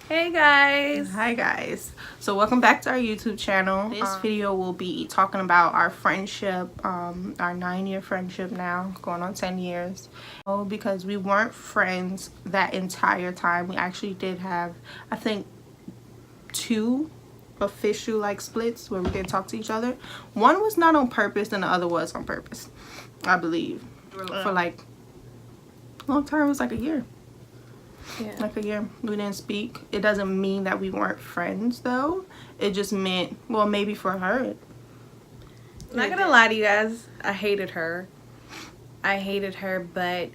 Hey guys. Hi guys. So welcome back to our YouTube channel. This video will be talking about our friendship, our 9-year friendship now, going on 10 years. Because we weren't friends that entire time. We actually did have, I think, 2 official splits where we didn't talk to each other. One was not on purpose and the other was on purpose, I believe. For a long time. It was a year. Yeah. A year we didn't speak. It doesn't mean that we weren't friends though. It just meant, well, maybe for her. I'm not gonna lie to you guys, I hated her, but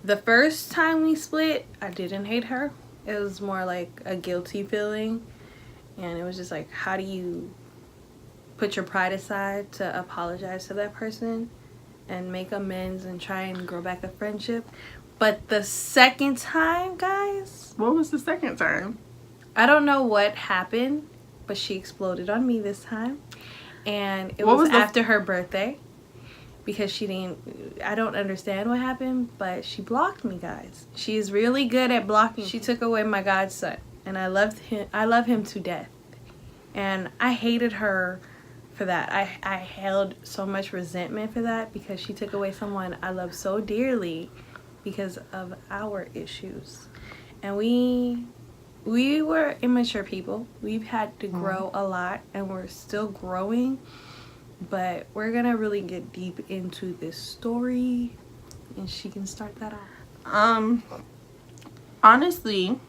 the first time we split, I didn't hate her. It was more like a guilty feeling, and it was just like, how do you put your pride aside to apologize to that person and make amends and try and grow back a friendship? But the second time, guys... What was the second time? I don't know what happened, but she exploded on me this time. And it was after her birthday. Because she didn't... I don't understand what happened, but she blocked me, guys. She's really good at blocking. She took away my godson. And I love him to death. And I hated her for that. I held so much resentment for that because she took away someone I love so dearly because of our issues. And we were immature people. We've had to grow a lot, and we're still growing, but we're gonna really get deep into this story, and she can start that off. Honestly,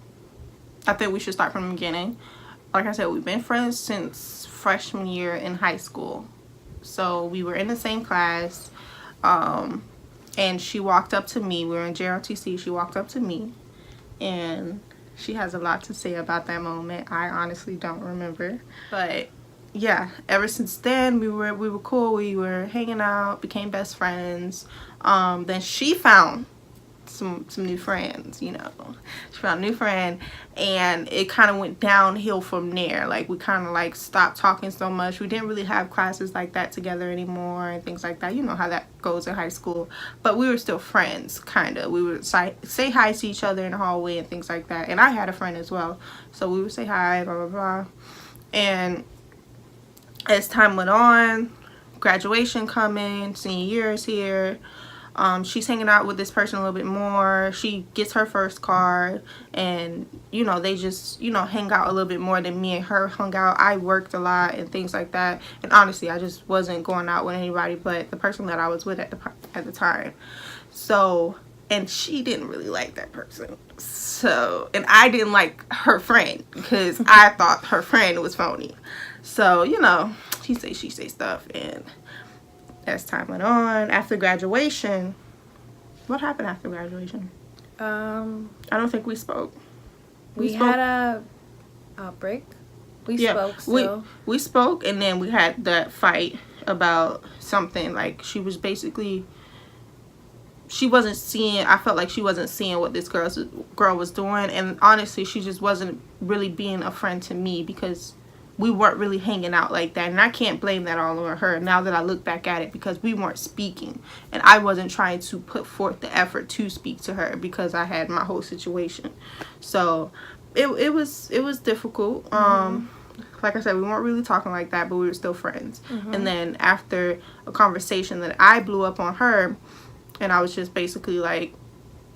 I think we should start from the beginning. Like I said, we've been friends since freshman year in high school. So we were in the same class. And she walked up to me. We were in JRTC. She walked up to me. And she has a lot to say about that moment. I honestly don't remember. But yeah, ever since then, we were cool. We were hanging out, became best friends. Then she found some new friends, you know. She found a new friend, and it kind of went downhill from there. We kind of stopped talking so much. We didn't really have classes like that together anymore and things like that. You know how that goes in high school. But we were still friends, kind of. We would say hi to each other in the hallway and things like that. And I had a friend as well, so we would say hi, blah blah blah. And as time went on, graduation coming, senior year is here. She's hanging out with this person a little bit more. She gets her first car, and you know, they just, you know, hang out a little bit more than me and her hung out. I worked a lot and things like that, and honestly I just wasn't going out with anybody but the person that I was with at the time. So, and she didn't really like that person, so, and I didn't like her friend because I thought her friend was phony. So, you know, she say stuff. And as time went on, after graduation, what happened after graduation? I don't think we spoke. We had a outbreak. We spoke still. We spoke, and then we had that fight about something. She was basically, she wasn't seeing, I felt like she wasn't seeing what this girl was doing, and honestly, she just wasn't really being a friend to me because we weren't really hanging out like that. And I can't blame that all on her now that I look back at it, because we weren't speaking, and I wasn't trying to put forth the effort to speak to her because I had my whole situation. So it was difficult. Like I said, we weren't really talking like that, but we were still friends. And then after a conversation that I blew up on her, and I was just basically like,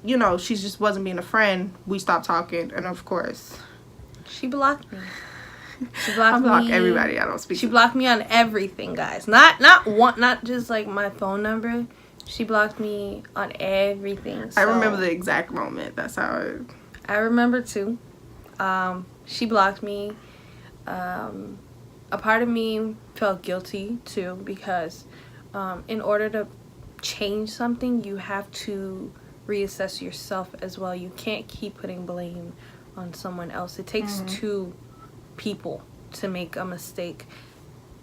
you know, she just wasn't being a friend, we stopped talking. And of course, she blocked me. She blocked I block me. everybody I don't speak to. She blocked me on everything, guys. Not just my phone number. She blocked me on everything. So. I remember the exact moment. That's how I remember too. She blocked me. A part of me felt guilty too, because in order to change something, you have to reassess yourself as well. You can't keep putting blame on someone else. It takes two people to make a mistake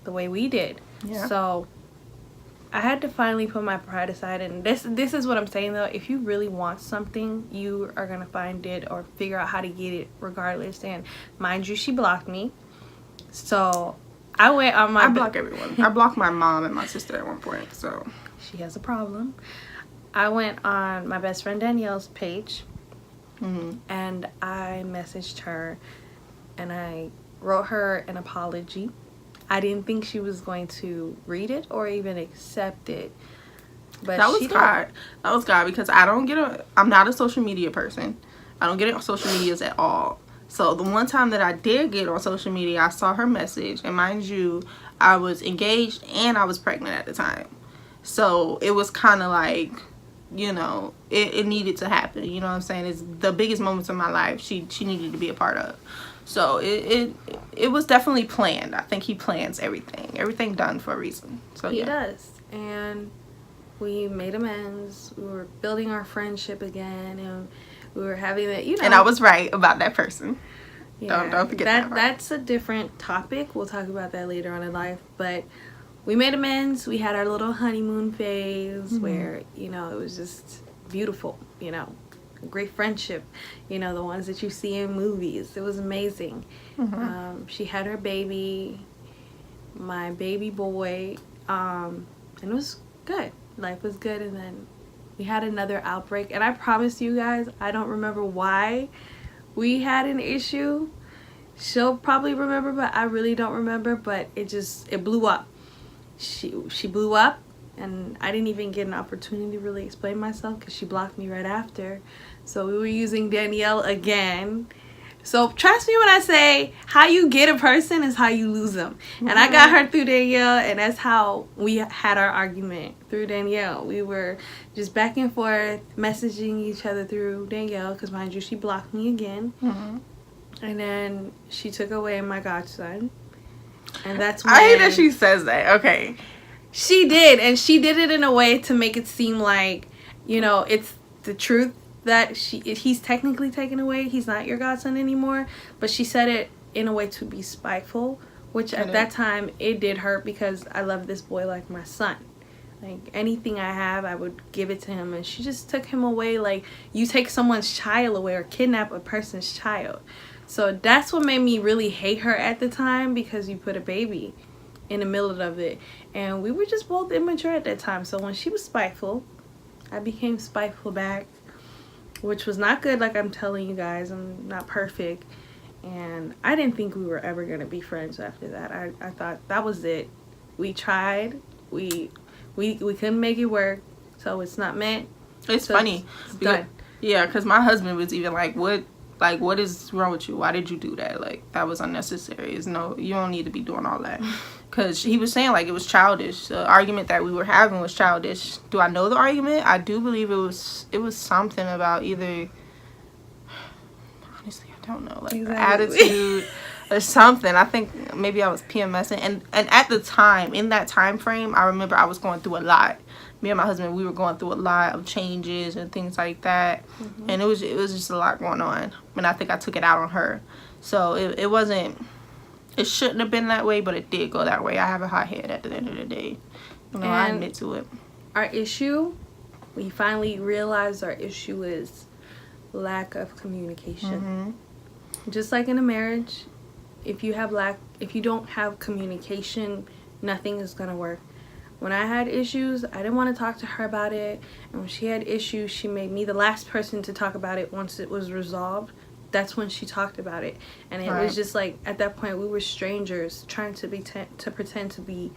the way we did. So I had to finally put my pride aside, and this is what I'm saying though. If you really want something, you are gonna find it or figure out how to get it regardless. And mind you, she blocked me, so I went on my... I block everyone. I blocked my mom and my sister at one point, so she has a problem. I went on my best friend Danielle's page, And I messaged her and I wrote her an apology. I didn't think she was going to read it or even accept it. But that was God. That was God, because I'm not a social media person. I don't get on social medias at all. So the one time that I did get on social media, I saw her message, and mind you, I was engaged and I was pregnant at the time. So it was kind of like, you know, it needed to happen. You know what I'm saying? It's the biggest moments of my life. She needed to be a part of. So it was definitely planned. I think he plans everything done for a reason. So he does. And we made amends. We were building our friendship again, and we were having that, you know. And I was right about that person. Yeah, don't forget that. That's a different topic. We'll talk about that later on in life. But we made amends. We had our little honeymoon phase where, you know, it was just beautiful, you know. Great friendship, you know, the ones that you see in movies. It was amazing. She had her baby, my baby boy, and it was good. Life was good. And then we had another outbreak, and I promise you guys, I don't remember why we had an issue. She'll probably remember, but I really don't remember. But it blew up. She blew up, and I didn't even get an opportunity to really explain myself because she blocked me right after. So we were using Danielle again. So trust me when I say how you get a person is how you lose them. And I got her through Danielle, and that's how we had our argument, through Danielle. We were just back and forth messaging each other through Danielle because, mind you, she blocked me again. And then she took away my godson. And that's when... I hate that she says that. Okay. She did, and she did it in a way to make it seem like, you know, it's the truth that he's technically taken away. He's not your godson anymore. But she said it in a way to be spiteful, which at that time it did hurt because I love this boy like my son. Like anything I have, I would give it to him, and she just took him away like you take someone's child away or kidnap a person's child. So that's what made me really hate her at the time, because you put a baby in the middle of it, and we were just both immature at that time. So when she was spiteful, I became spiteful back, which was not good. Like I'm telling you guys, I'm not perfect, and I didn't think we were ever gonna be friends after that. I thought that was it. We tried, we couldn't make it work, so it's not meant. It's funny. It's done. Yeah, because my husband was even like, what is wrong with you? Why did you do that? Like, that was unnecessary. You don't need to be doing all that. Because he was saying, like, it was childish. The argument that we were having was childish. Do I know the argument? I do believe it was something about either, honestly, I don't know, like, attitude or something. I think maybe I was PMSing. And at the time, in that time frame, I remember I was going through a lot. Me and my husband, we were going through a lot of changes and things like that. And it was just a lot going on. And I think I took it out on her. So it wasn't, it shouldn't have been that way, but it did go that way. I have a hot head at the end of the day. You know, I admit to it. Our issue, we finally realized our issue is lack of communication. Just like in a marriage, if you don't have communication, nothing is going to work. When I had issues, I didn't want to talk to her about it. And when she had issues, she made me the last person to talk about it once it was resolved. That's when she talked about it. And it was just like, at that point, we were strangers trying to pretend to be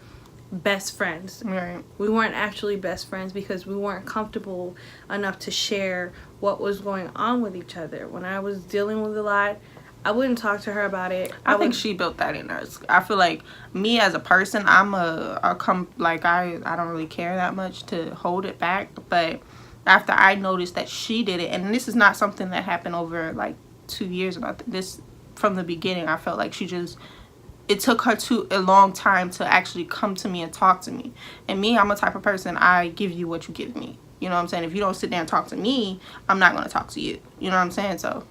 best friends. Right. We weren't actually best friends because we weren't comfortable enough to share what was going on with each other. When I was dealing with a lot, I wouldn't talk to her about it. I think she built that in us. I feel like me as a person, I don't really care that much to hold it back. But after I noticed that she did it, and this is not something that happened over like 2 years about this, from the beginning, I felt like it took her a long time to actually come to me and talk to me. And me, I'm a type of person, I give you what you give me. You know what I'm saying? If you don't sit down and talk to me, I'm not going to talk to you. You know what I'm saying? So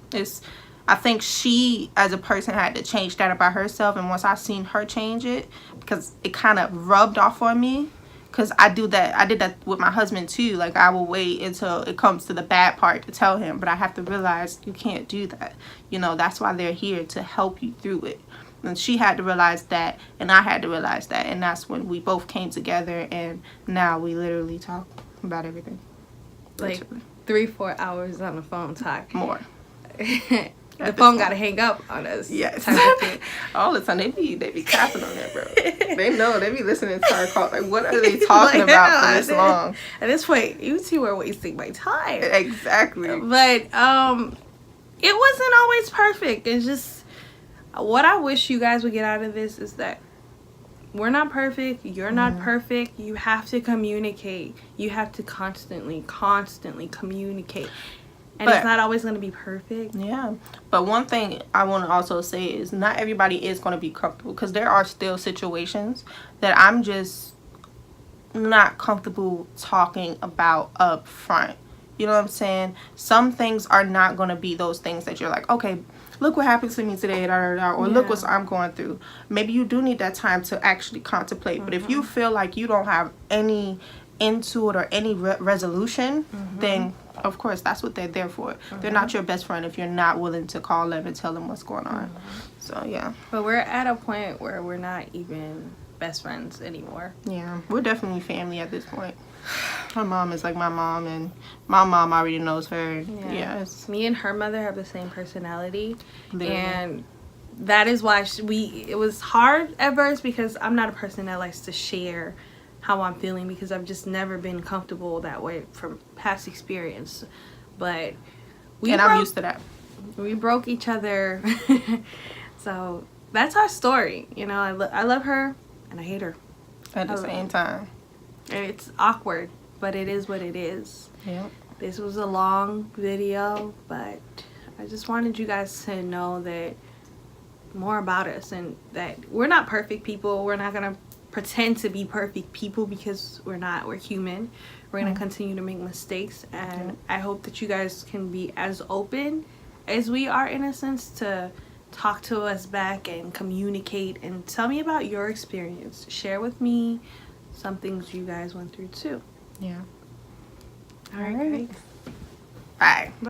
I think she, as a person, had to change that about herself. And once I seen her change it, because it kind of rubbed off on me. Because I did that with my husband too. Like, I will wait until it comes to the bad part to tell him. But I have to realize you can't do that. You know, that's why they're here, to help you through it. And she had to realize that, and I had to realize that. And that's when we both came together, and now we literally talk about everything. Like 3-4 hours on the phone talk. More. the phone got to hang up on us. Yes. All the time. They be capping on that, bro. They know. They be listening to our call. Like, what are they talking about for this long? At this point, you two are wasting my time. Exactly. But it wasn't always perfect. It's just what I wish you guys would get out of this is that we're not perfect. You're not perfect. You have to communicate. You have to constantly communicate. And it's not always going to be perfect. Yeah. But one thing I want to also say is not everybody is going to be comfortable. Because there are still situations that I'm just not comfortable talking about up front. You know what I'm saying? Some things are not going to be those things that you're like, okay, look what happened to me today, or look what I'm going through. Maybe you do need that time to actually contemplate. But if you feel like you don't have any into it or any resolution, then of course that's what they're there for. They're not your best friend if you're not willing to call them and tell them what's going on. So yeah. But we're at a point where we're not even best friends anymore. Yeah, we're definitely family at this point. Her mom is like my mom, and my mom already knows her. Yeah, me and her mother have the same personality. Literally. And that is why it was hard at first, because I'm not a person that likes to share how I'm feeling, because I've just never been comfortable that way from past experience. But I'm used to that. We broke each other. So that's our story. You know, I love her and I hate her at the same time. It's awkward, but it is what it is. Yep. This was a long video, but I just wanted you guys to know that more about us, and that we're not perfect people. We're not going to pretend to be perfect people, because we're not. We're human. We're going to continue to make mistakes, and I hope that you guys can be as open as we are, in a sense, to talk to us back and communicate and tell me about your experience. Share with me some things you guys went through too. Yeah. All right. Bye.